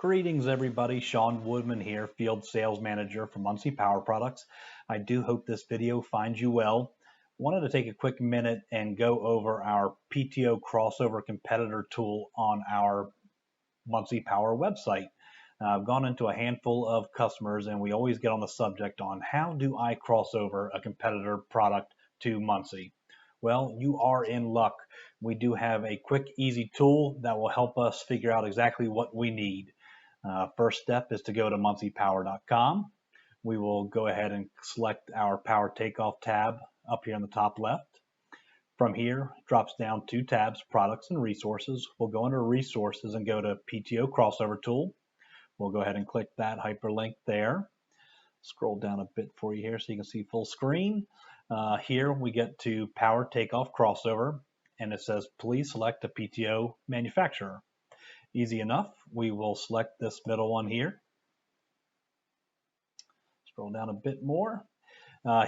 Greetings everybody, Sean Woodman here, Field Sales Manager for Muncie Power Products. I do hope this video finds you well. Wanted to take a quick minute and go over our PTO Crossover Competitor Tool on our Muncie Power website. I've gone into a handful of customers and we always get on the subject on how do I cross over a competitor product to Muncie. Well, you are in luck. We do have a quick, easy tool that will help us figure out exactly what we need. First step is to go to munciepower.com. We will go ahead and select our Power Takeoff tab up here in the top left. From here, it drops down 2 tabs, Products and Resources. We'll go under Resources and go to PTO Crossover Tool. We'll go ahead and click that hyperlink there. Scroll down a bit for you here so you can see full screen. Here we get to Power Takeoff Crossover, and it says, please select a PTO manufacturer. Easy enough. We will select this middle one here. Scroll down a bit more.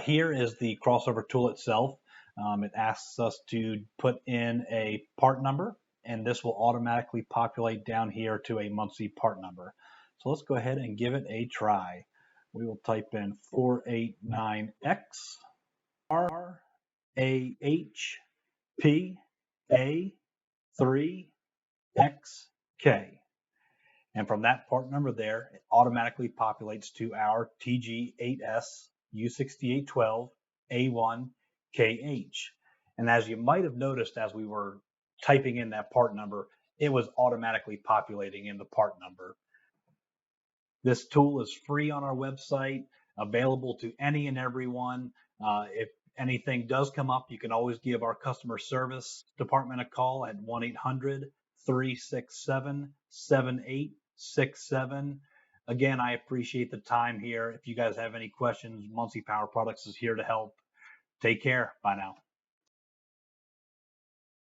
Here is the crossover tool itself. It asks us to put in a part number, and this will automatically populate down here to a Muncie part number. So let's go ahead and give it a try. We will type in 489X RAHPA3XK. And from that part number there, it automatically populates to our TG8S U6812A1KH. And as you might have noticed as we were typing in that part number, it was automatically populating in the part number. This tool is free on our website, available to any and everyone. If anything does come up, you can always give our customer service department a call at 1-800-367-7867. Again, I appreciate the time here. If you guys have any questions, Muncie Power Products is here to help. Take care. Bye now.